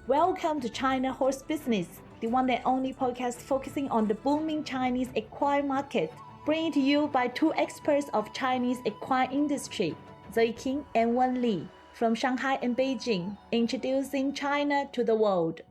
Welcome to China Horse Business, the one and only podcast focusing on the booming Chinese equine market, bringing to you by two experts of Chinese equine industry, Zoe King and Wen Li, from Shanghai and Beijing, introducing China to the world.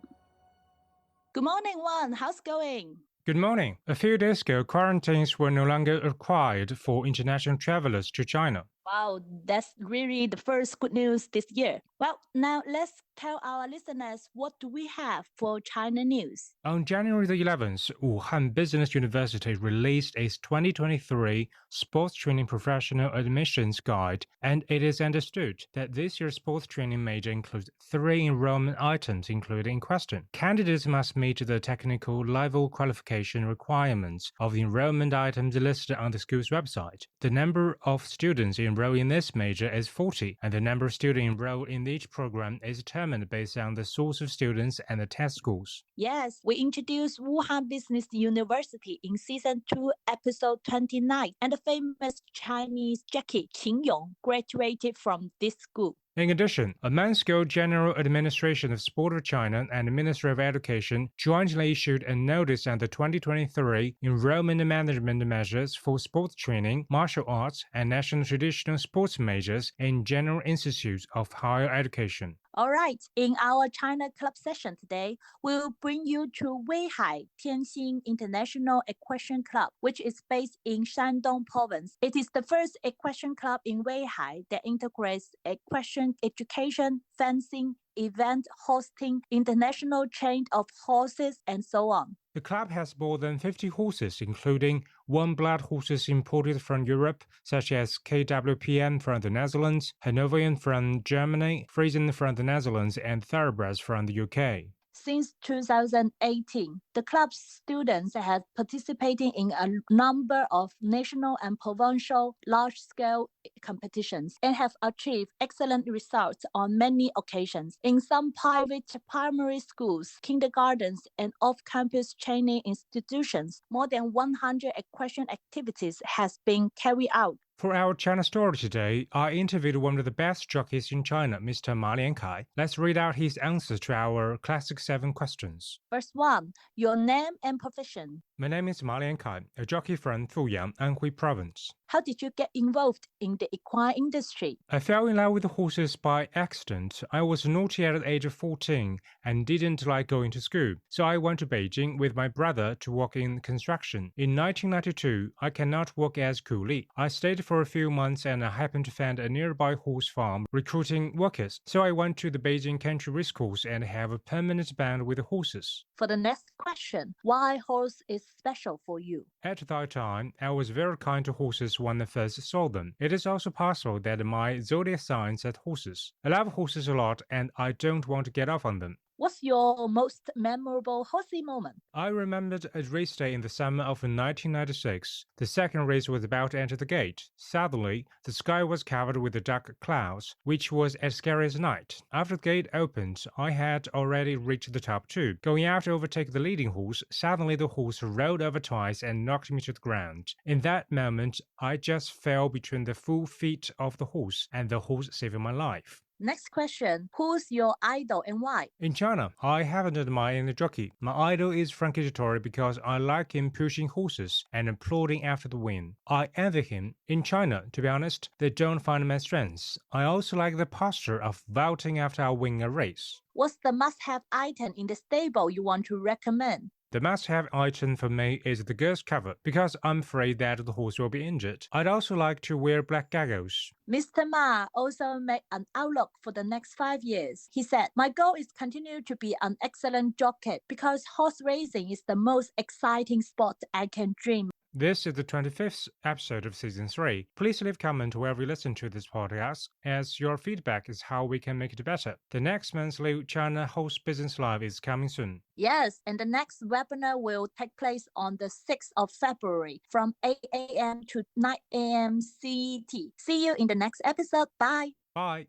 Good morning, Wen. How's it going? Good morning. A few days ago, quarantines were no longer required for international travelers to China. Wow, that's really the first good news this year. Well, now let's tell our listeners what do we have for China news. On January the 11th, Wuhan Business University released its 2023 Sports Training Professional Admissions Guide, and it is understood that this year's sports training major includes 3 enrollment items, including Equestrian. Candidates must meet the technical level qualification requirements of the enrollment items listed on the school's website. The number of students enrolled in this major is 40, and the number of students enrolled in each program is determined based on the source of students and the test scores. Yes, we introduced Wuhan Business University in Season 2, Episode 29, and the famous Chinese jockey Qin Yong graduated from this school. In addition, a month ago, General Administration of Sport of China and the Ministry of Education jointly issued a notice on the 2023 enrollment management measures for sports training, martial arts, and national traditional sports majors in General Institutes of Higher Education. All right, in our China Club session today, we'll bring you to Weihai Tianxin International Equestrian Club, which is based in Shandong Province. It is the first equestrian club in Weihai that integrates equestrian education, fencing, event hosting, international train of horses, and so on. The club has more than 50 horses, including warm-blood horses imported from Europe, such as KWPN from the Netherlands, Hanoverian from Germany, Friesian from the Netherlands, and Thoroughbreds from the UK. Since 2018, the club's students have participated in a number of national and provincial large-scale competitions and have achieved excellent results on many occasions. In some private primary schools, kindergartens, and off-campus training institutions, more than 100 equestrian activities has been carried out. For our China story today, I interviewed one of the best jockeys in China, Mr. Ma Liankai. Let's read out his answers to our classic 7 questions. First one, your name and profession. My name is Ma Liankai, a jockey from Fuyang, Anhui Province. How did you get involved in the equine industry? I fell in love with horses by accident. I was naughty at the age of 14 and didn't like going to school, so I went to Beijing with my brother to work in construction. In 1992, I cannot work as coolie. I stayed for a few months and I happened to find a nearby horse farm recruiting workers, so I went to the Beijing Country Racecourse and have a permanent band with the horses. For the next question, why horse is special for you? At that time, I was very kind to horses when I first saw them. It is also possible that my zodiac signs at horses. I love horses a lot and I don't want to get off on them. What's your most memorable horsey moment? I remembered a race day in the summer of 1996. The second race was about to enter the gate. Suddenly, the sky was covered with dark clouds, which was as scary as night. After the gate opened, I had already reached the top 2. Going out to overtake the leading horse, suddenly the horse rolled over twice and knocked me to the ground. In that moment, I just fell between the full feet of the horse, and the horse saved my life. Next question, who's your idol and why? In China, I haven't admired any jockey. My idol is Frankie Dettori because I like him pushing horses and applauding after the win. I envy him. In China, to be honest, they don't find my strengths. I also like the posture of vaulting after I win a race. What's the must-have item in the stable you want to recommend? The must-have item for me is the girth cover, because I'm afraid that the horse will be injured. I'd also like to wear black goggles. Mr. Ma also made an outlook for the next 5 years. He said, my goal is to continue to be an excellent jockey because horse racing is the most exciting sport I can dream. This is the 25th episode of Season 3. Please leave a comment wherever you listen to this podcast, as your feedback is how we can make it better. The next monthly China Horse Business Live is coming soon. Yes, and the next webinar will take place on the 6th of February from 8 a.m. to 9 a.m. CET. See you in the next episode. Bye. Bye.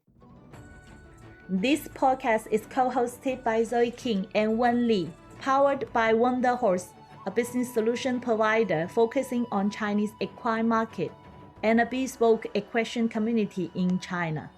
This podcast is co-hosted by Zoe King and Wen Li, powered by Wonder Horse, a business solution provider focusing on Chinese equine market and a bespoke equestrian community in China.